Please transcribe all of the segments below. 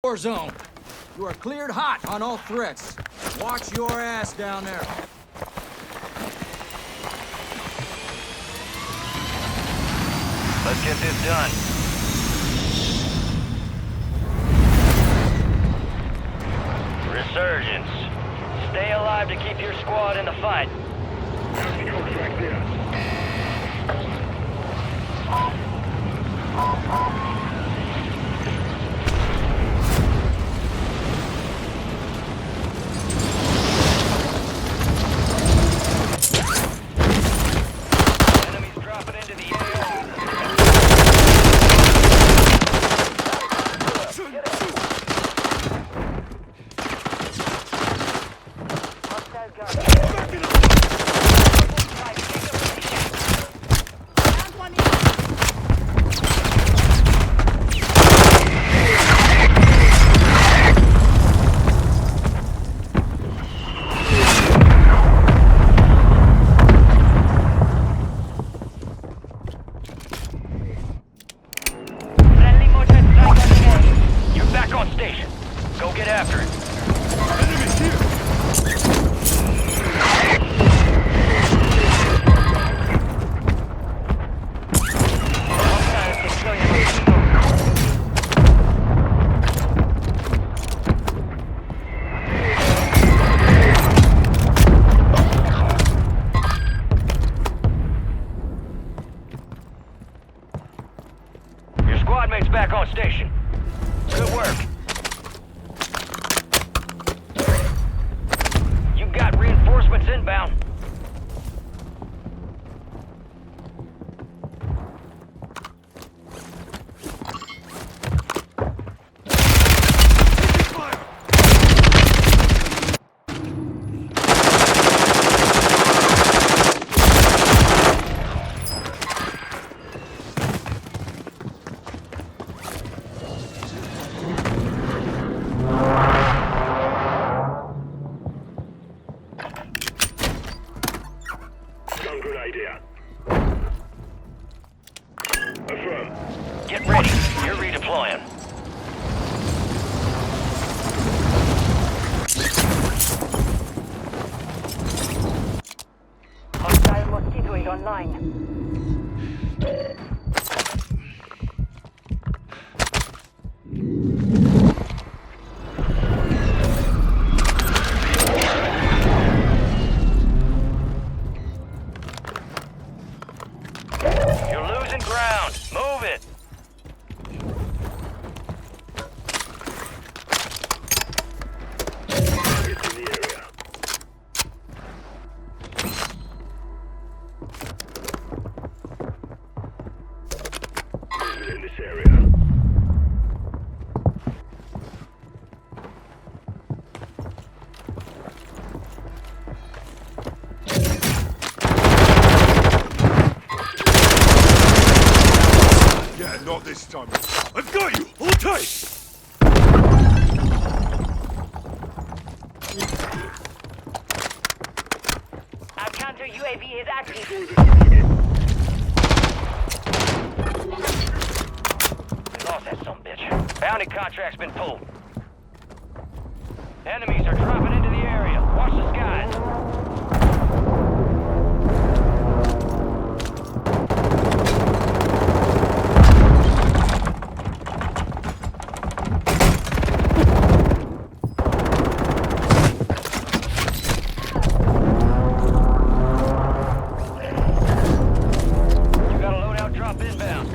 Warzone. You are cleared hot on all threats. Watch your ass down there. Let's get this done. Resurgence. Stay alive to keep your squad in the fight. Enemies dropping into the area. You're back on station. Go get after it. Enemies here. Your squad mate's back on station. Good work. You've got reinforcements inbound. Good idea. Affirm. Get ready. You're redeploying. Hostile mosquito is online. You're losing ground. Move it. It's in the area. Movement in this area. Yeah, not this time. I've got you! Hold tight! Our counter UAV is active. We lost that sumbitch. Bounty contract's been pulled. Enemies are dropping into the area. Watch the skies. You got a loadout drop inbound.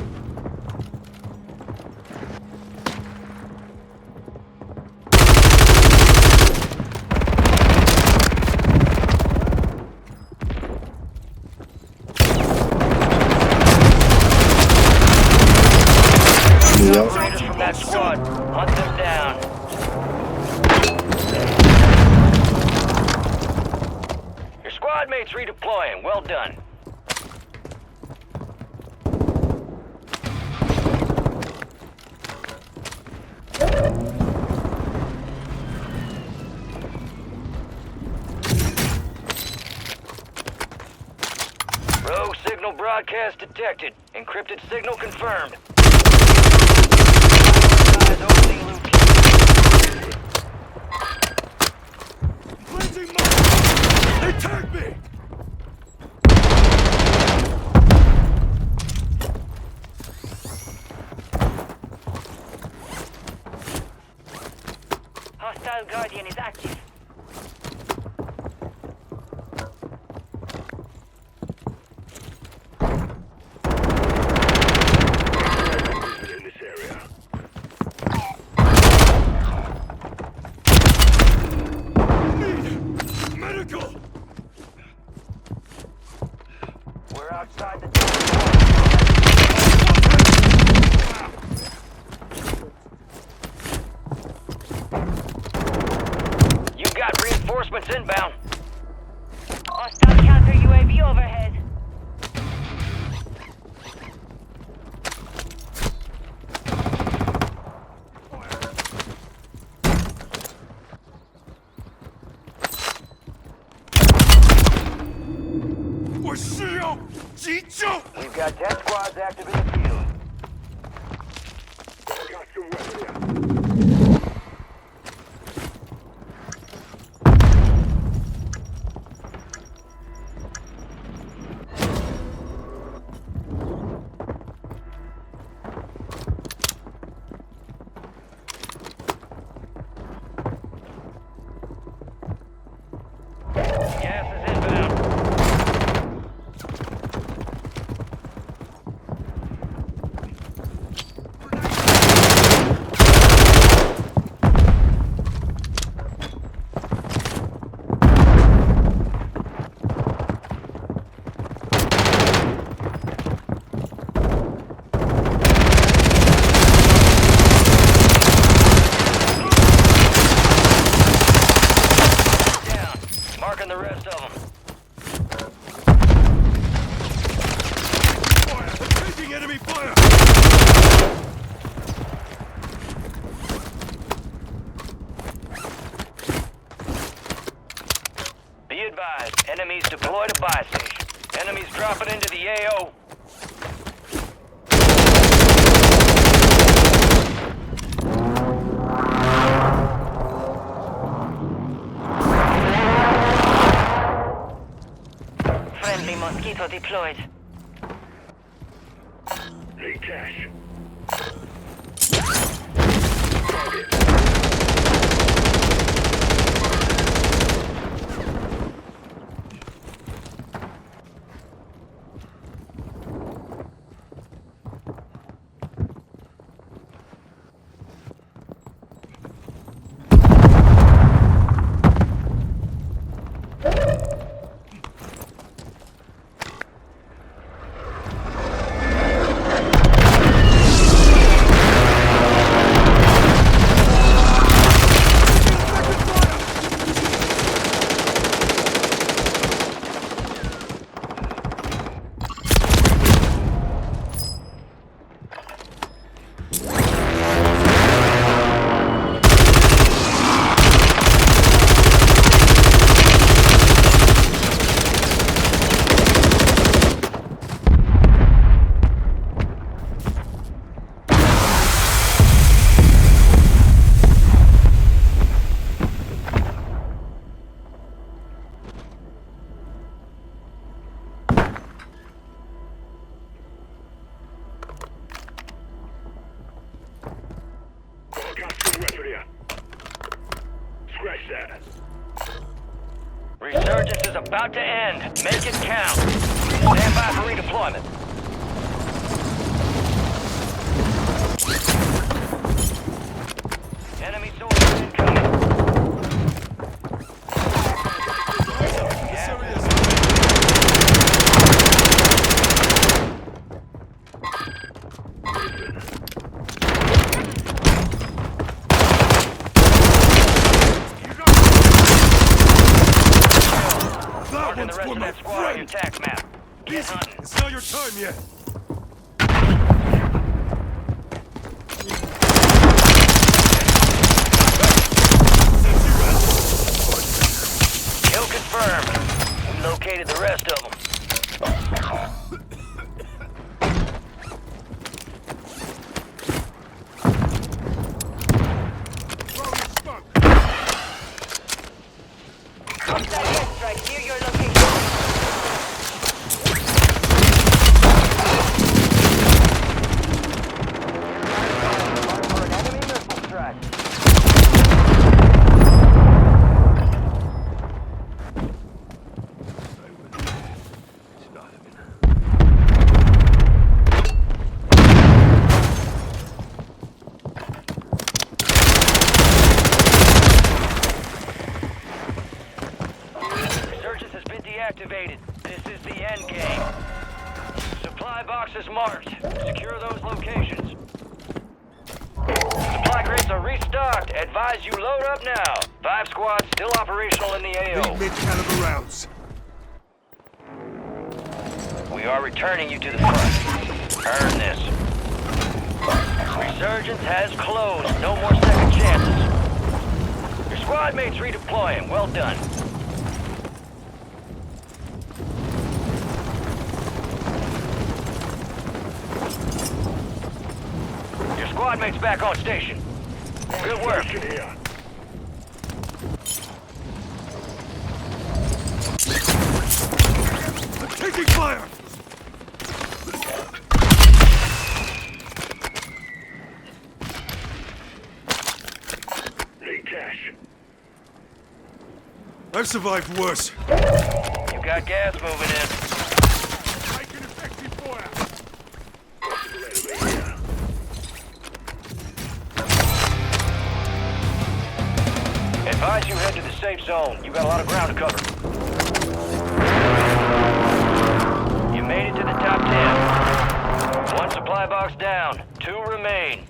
Operators from that squad. Hunt them down. Your squad mate's redeploying. Well done. Rogue signal broadcast detected. Encrypted signal confirmed. Eyes opening loot. Tag me! Hostile Guardian is active. In this area. Need medical! We're outside the... You got reinforcements inbound. Hostile counter UAV overhead. We've got 10 squads active in the field. Got some weapon here. Gas is inbound. Down. Marking the rest of them. Fire! Taking enemy fire! Be advised, enemies deployed a buy station. Enemies dropping into the AO. Friendly mosquito deployed. Need cash. Got some weapon here. Scratch that. Resurgence is about to end. Make it count. Stand by for redeployment. Enemy soldiers incoming. This area is Marking the rest of that squad on your tac map. Get hunting. It's not your time yet. Kill confirmed. We located the rest of them. Hostile airstrike near your location. activated. This is the end game. Supply boxes marked. Secure those locations. Supply crates are restocked. Advise you load up now. 5 squads still operational in the AO. Need mid-caliber rounds. We are returning you to the front. Earn this. Resurgence has closed. No more second chances. Your squad mates redeploying. Well done. Your squad mates back on station. Good work. Station here. I'm taking fire! Need cash. I've survived worse. You got gas moving in. Taking effective fire! Possible enemy here. Advise you head to the safe zone. You got a lot of ground to cover. You made it to the top 10. 1 supply box down. 2 remain.